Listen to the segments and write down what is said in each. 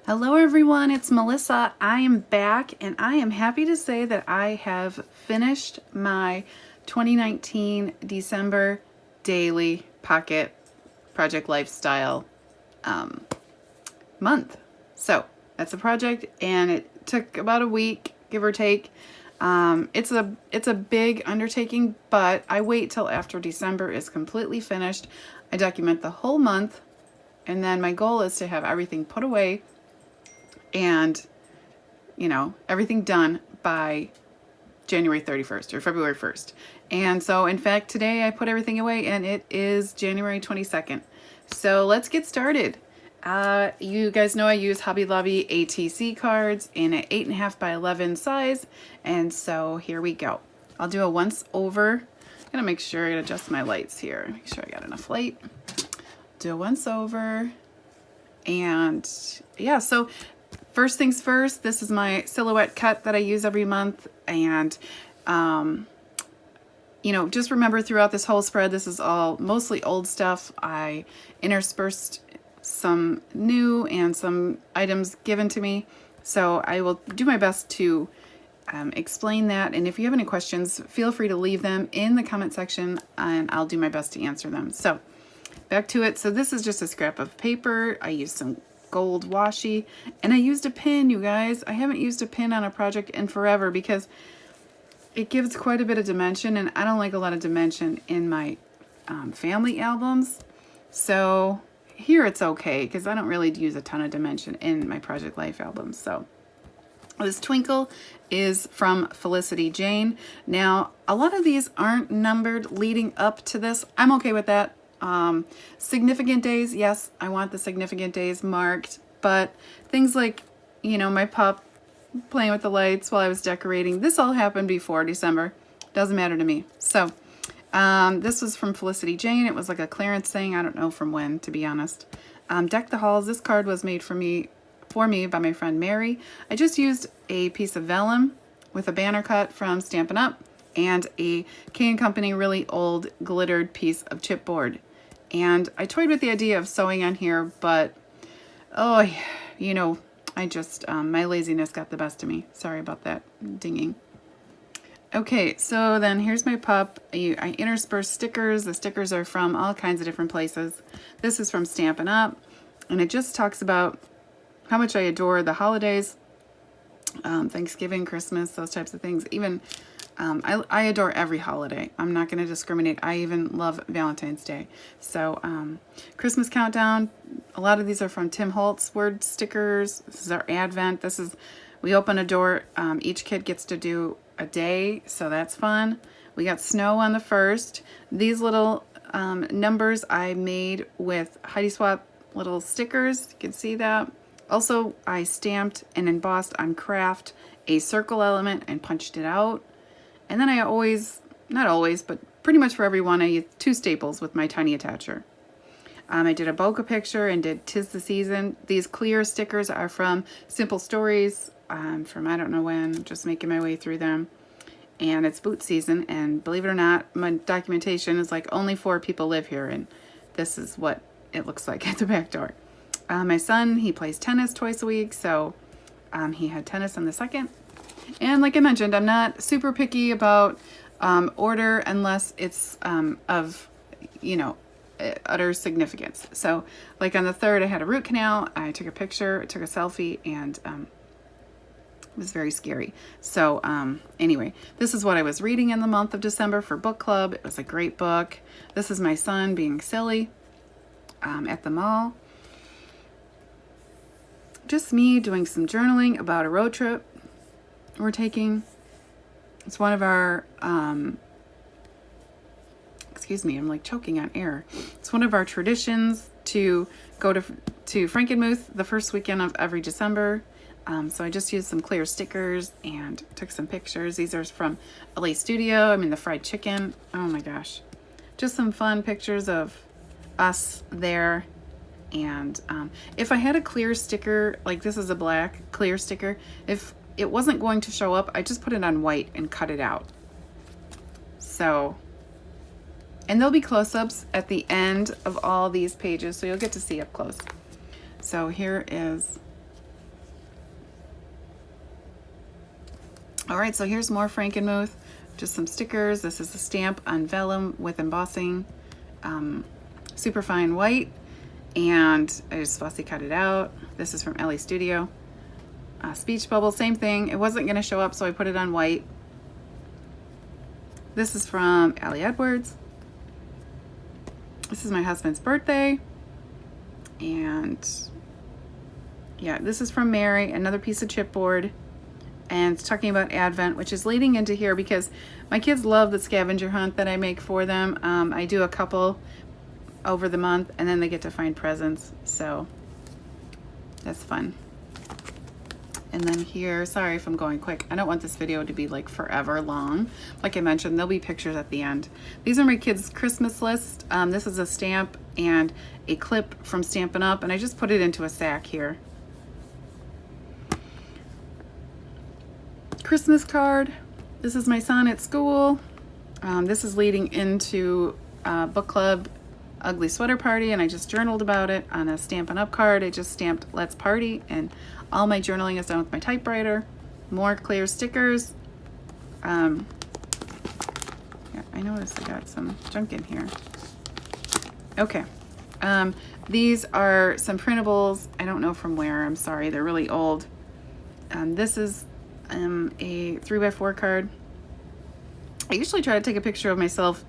Hello everyone, it's Melissa. I am back and I am happy to say that I have finished my 2019 December daily pocket project lifestyle month. So that's a project and it took about a week, give or take. It's a big undertaking, but I wait till after December is completely finished. I document the whole month, and then my goal is to have everything put away and everything done by January 31st or February 1st. And so in fact today I put everything away and it is January 22nd. So let's get started. You guys know I use Hobby Lobby ATC cards in an 8.5 by 11 size, and so here we go. I'll do a once over. I'm gonna make sure I adjust my lights here, make sure I got enough light. Do a once over, and yeah, so first things first, this is my silhouette cut that I use every month, and just remember throughout this whole spread, this is all mostly old stuff. I interspersed some new and some items given to me, so I will do my best to explain that, and if you have any questions, feel free to leave them in the comment section and I'll do my best to answer them. So back to it. So this is just a scrap of paper. I used some gold washi and I used a pin, you guys. I haven't used a pin on a project in forever because it gives quite a bit of dimension, and I don't like a lot of dimension in my family albums. So here it's okay because I don't really use a ton of dimension in my Project Life albums. So this twinkle is from Felicity Jane. Now, a lot of these aren't numbered leading up to this. I'm okay with that. Significant days, yes, I want the significant days marked, but things like, my pup playing with the lights while I was decorating, this all happened before December. Doesn't matter to me. So, this was from Felicity Jane. It was like a clearance thing. I don't know from when, to be honest. Deck the Halls. This card was made for me by my friend Mary. I just used a piece of vellum with a banner cut from Stampin' Up! And a K & Company really old glittered piece of chipboard. And I toyed with the idea of sewing on here, but I just, my laziness got the best of me. Sorry about that dinging. Okay, so then here's my pup. I intersperse stickers. The stickers are from all kinds of different places. This is from Stampin' Up! And it just talks about how much I adore the holidays, Thanksgiving, Christmas, those types of things. Even I adore every holiday. I'm not going to discriminate. I even love Valentine's Day. So Christmas countdown, a lot of these are from Tim Holtz word stickers. This is our Advent. We open a door. Each kid gets to do a day, so that's fun. We got snow on the 1st. These little numbers I made with Heidi Swap little stickers. You can see that. Also, I stamped and embossed on craft a circle element and punched it out. And then I not always, but pretty much for every one, I used 2 staples with my tiny attacher. I did a bokeh picture and did 'Tis the Season. These clear stickers are from Simple Stories from I don't know when, just making my way through them. And it's boot season, and believe it or not, my documentation is like only 4 people live here, and this is what it looks like at the back door. My son, he plays tennis twice a week, so he had tennis on the 2nd. And like I mentioned, I'm not super picky about order unless it's of, utter significance. So like on the 3rd, I had a root canal. I took a picture, I took a selfie, and it was very scary. So anyway, this is what I was reading in the month of December for book club. It was a great book. This is my son being silly at the mall. Just me doing some journaling about a road trip we're taking. It's one of our, excuse me, I'm like choking on air. It's one of our traditions to go to Frankenmuth the first weekend of every December. So I just used some clear stickers and took some pictures. These are from LA Studio. I mean, the fried chicken. Oh my gosh. Just some fun pictures of us there. And if I had a clear sticker, like this is a black clear sticker, if it wasn't going to show up, I just put it on white and cut it out. So, and there'll be close-ups at the end of all these pages, so you'll get to see up close. So here is All right, so here's more Frankenmuth, just some stickers. This is a stamp on vellum with embossing, super fine white, and I just fussy cut it out. This is from Ellie Studio. Speech bubble, same thing. It wasn't gonna show up, so I put it on white. This is from Allie Edwards. This is my husband's birthday. And yeah, this is from Mary, another piece of chipboard. And it's talking about Advent, which is leading into here because my kids love the scavenger hunt that I make for them. I do a couple over the month, and then they get to find presents. So that's fun. And then here, sorry if I'm going quick. I don't want this video to be like forever long. Like I mentioned, there'll be pictures at the end. These are my kids' Christmas list. This is a stamp and a clip from Stampin' Up, and I just put it into a sack here. Christmas card. This is my son at school. This is leading into book club ugly sweater party, and I just journaled about it on a Stampin' Up card. I just stamped Let's Party, and all my journaling is done with my typewriter. More clear stickers. Yeah, I noticed I got some junk in here. Okay. These are some printables. I don't know from where. I'm sorry. They're really old. This is a 3x4 card. I usually try to take a picture of myself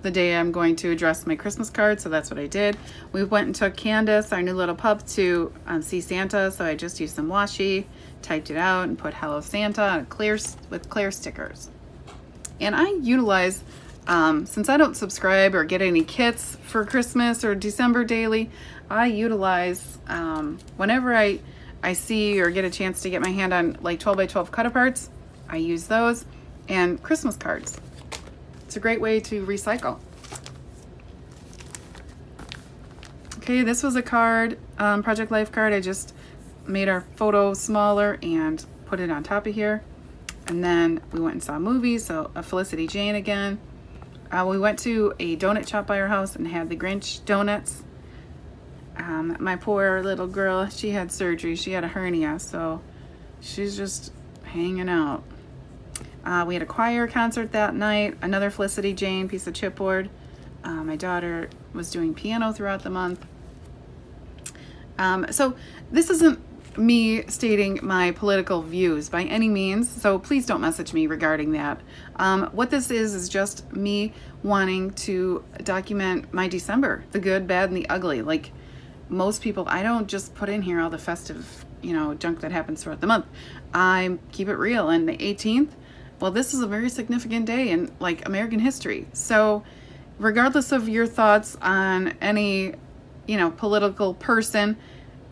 the day I'm going to address my Christmas card, so that's what I did. We went and took Candace, our new little pup, to see Santa, so I just used some washi, typed it out, and put Hello Santa on with clear stickers. And I utilize, since I don't subscribe or get any kits for Christmas or December daily, I utilize, whenever I see or get a chance to get my hand on like 12 by 12 cut-aparts, I use those, and Christmas cards. It's a great way to recycle. Okay, this was a card, Project Life card. I just made our photo smaller and put it on top of here. And then we went and saw movies, so a Felicity Jane again. We went to a donut shop by our house and had the Grinch donuts. My poor little girl, she had surgery. She had a hernia, so she's just hanging out. We had a choir concert that night, another Felicity Jane piece of chipboard. My daughter was doing piano throughout the month. So this isn't me stating my political views by any means, so please don't message me regarding that. What this is just me wanting to document my December, the good, bad, and the ugly. Like most people, I don't just put in here all the festive, junk that happens throughout the month. I keep it real. And the 18th, well, this is a very significant day in like American history. So regardless of your thoughts on any, political person,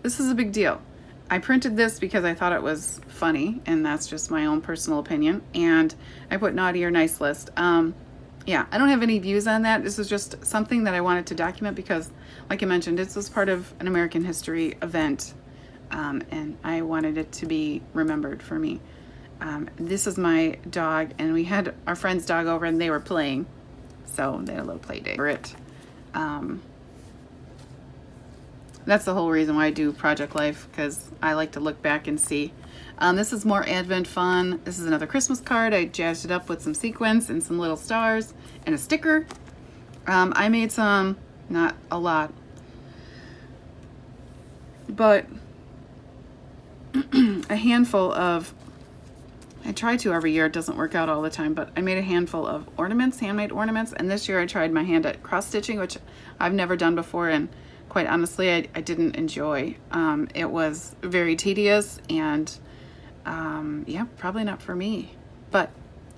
this is a big deal. I printed this because I thought it was funny, and that's just my own personal opinion. And I put naughty or nice list. Yeah, I don't have any views on that. This is just something that I wanted to document because, like I mentioned, this was part of an American history event, and I wanted it to be remembered for me. This is my dog, and we had our friend's dog over, and they were playing, so they had a little play date for it. That's the whole reason why I do Project Life, because I like to look back and see. This is more Advent fun. This is another Christmas card. I jazzed it up with some sequins and some little stars and a sticker. I made some, not a lot, but a handful of, I try to every year, it doesn't work out all the time, but I made a handful of ornaments, handmade ornaments, and this year I tried my hand at cross stitching, which I've never done before, and quite honestly, I didn't enjoy. It was very tedious, and yeah, probably not for me. But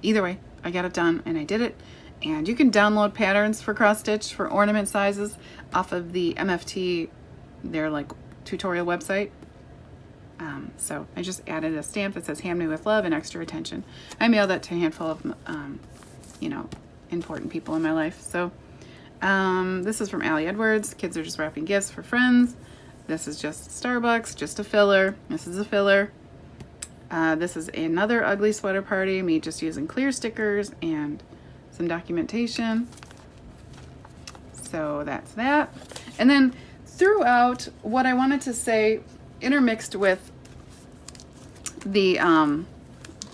either way, I got it done, and I did it. And you can download patterns for cross stitch for ornament sizes off of the MFT, their like tutorial website. So I just added a stamp that says "Handmade with Love" and extra attention. I mailed that to a handful of, important people in my life. So this is from Allie Edwards. Kids are just wrapping gifts for friends. This is just Starbucks, just a filler. This is a filler. This is another ugly sweater party, me just using clear stickers and some documentation. So that's that. And then throughout, what I wanted to say, intermixed with the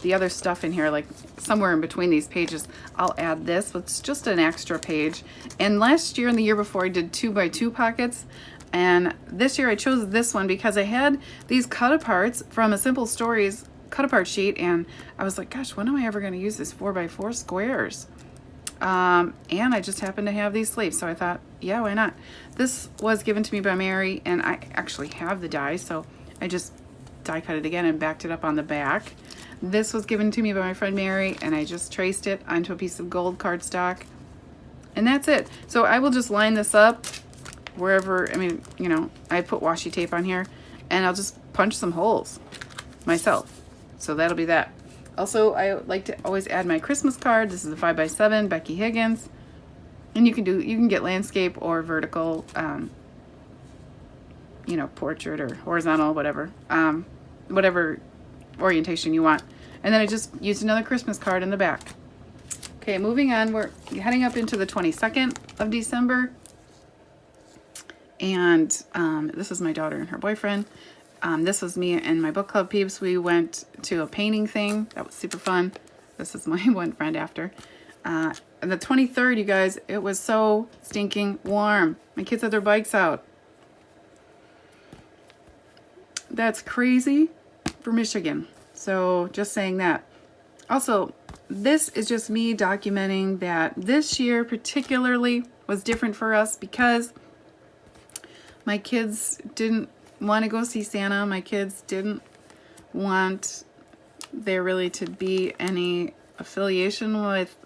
the other stuff in here, like somewhere in between these pages, I'll add this. It's just an extra page. And last year and the year before I did 2x2 pockets. And this year I chose this one because I had these cut aparts from a Simple Stories cut apart sheet, and I was like, gosh, when am I ever going to use this 4x4 squares? And I just happened to have these sleeves, so I thought, yeah, why not? This was given to me by Mary, and I actually have the die, so I just die cut it again and backed it up on the back. This was given to me by my friend Mary, and I just traced it onto a piece of gold cardstock, and that's it. So I will just line this up wherever, I mean, you know, I put washi tape on here, and I'll just punch some holes myself. So that'll be that. Also, I like to always add my Christmas card. This is a 5x7, Becky Higgins. And you can get landscape or vertical, you know, portrait or horizontal, whatever. Whatever orientation you want. And then I just used another Christmas card in the back. Okay, moving on. We're heading up into the 22nd of December. And this is my daughter and her boyfriend. This was me and my book club peeps. We went to a painting thing. That was super fun. This is my one friend after. And the 23rd, you guys, it was so stinking warm. My kids had their bikes out. That's crazy for Michigan. So just saying that. Also, this is just me documenting that this year particularly was different for us because my kids didn't want to go see Santa. My kids didn't want there really to be any affiliation with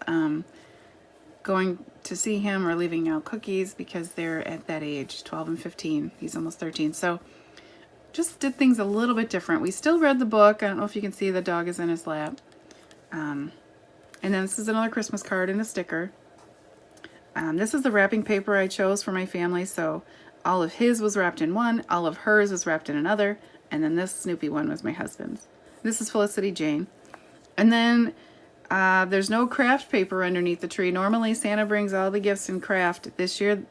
going to see him or leaving out cookies because they're at that age, 12 and 15. He's almost 13. So just did things a little bit different. We still read the book. I don't know if you can see the dog is in his lap. And then this is another Christmas card and a sticker. This is the wrapping paper I chose for my family. So all of his was wrapped in one, all of hers was wrapped in another, and then this Snoopy one was my husband's. This is Felicity Jane. And then there's no craft paper underneath the tree. Normally Santa brings all the gifts in craft. This year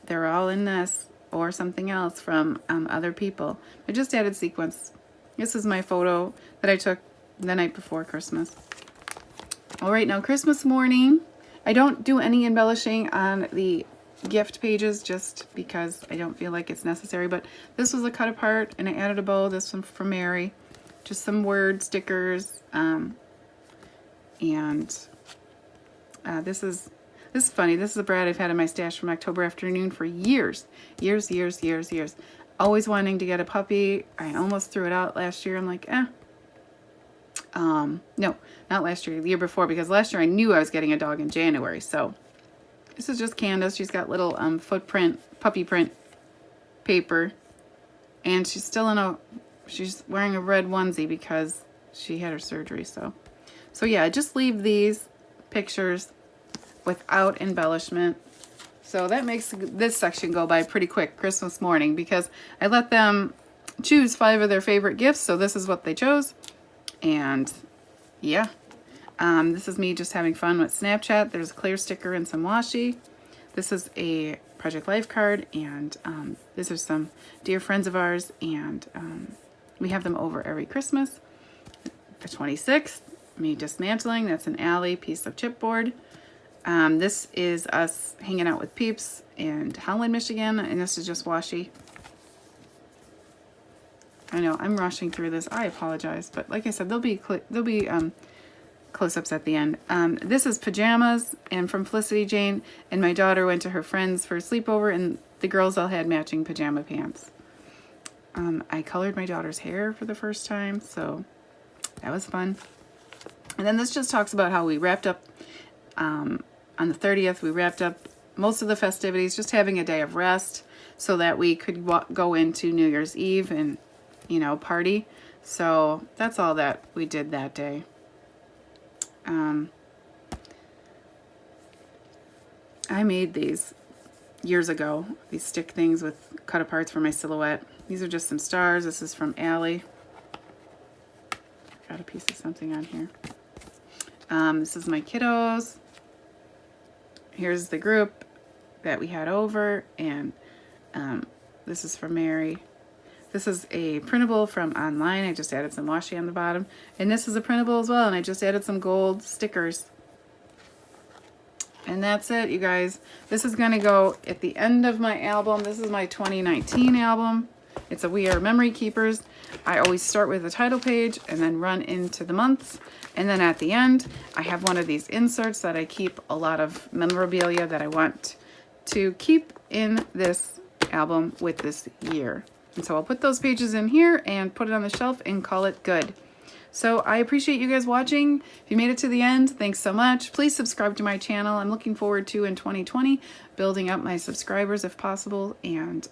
they're all in this or something else from other people. I just added sequins. This is my photo that I took the night before Christmas. All right, now Christmas morning, I don't do any embellishing on the gift pages just because I don't feel like it's necessary, but this was a cut apart and I added a bow. This one from Mary, just some word stickers, and this is funny. This is a brad I've had in my stash from October Afternoon for years. Always wanting to get a puppy. I almost threw it out last year. I'm like, no, not last year, the year before, because last year I knew I was getting a dog in January. So this is just Candace. She's got little footprint, puppy print paper. And she's still she's wearing a red onesie because she had her surgery. So yeah, just leave these pictures without embellishment. So that makes this section go by pretty quick Christmas morning because I let them choose 5 of their favorite gifts. So this is what they chose. And yeah. This is me just having fun with Snapchat. There's a clear sticker and some washi. This is a Project Life card, and these are some dear friends of ours, and we have them over every Christmas. The 26th, me dismantling. That's an Alley piece of chipboard. This is us hanging out with peeps in Holland, Michigan, and this is just washi. I know I'm rushing through this. I apologize, but like I said, there'll be close-ups at the end. This is pajamas, and from Felicity Jane, and my daughter went to her friends for a sleepover, and the girls all had matching pajama pants. I colored my daughter's hair for the first time, so that was fun. And then this just talks about how we wrapped up on the 30th. We wrapped up most of the festivities, just having a day of rest so that we could go into New Year's Eve and, you know, party. So that's all that we did that day. I made these years ago, these stick things with cut aparts for my silhouette. These are just some stars. This is from Alley. Got a piece of something on here. This is my kiddos. Here's the group that we had over, and this is from Mary. This is a printable from online. I just added some washi on the bottom. And this is a printable as well, and I just added some gold stickers. And that's it, you guys. This is gonna go at the end of my album. This is my 2019 album. It's a We Are Memory Keepers. I always start with the title page and then run into the months. And then at the end, I have one of these inserts that I keep a lot of memorabilia that I want to keep in this album with this year. And so I'll put those pages in here and put it on the shelf and call it good. So I appreciate you guys watching. If you made it to the end, thanks so much. Please subscribe to my channel. I'm looking forward to, in 2020, building up my subscribers if possible. And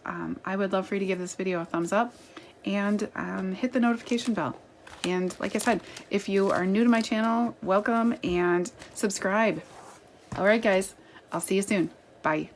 I would love for you to give this video a thumbs up and hit the notification bell. And like I said, if you are new to my channel, welcome and subscribe. All right, guys, I'll see you soon. Bye.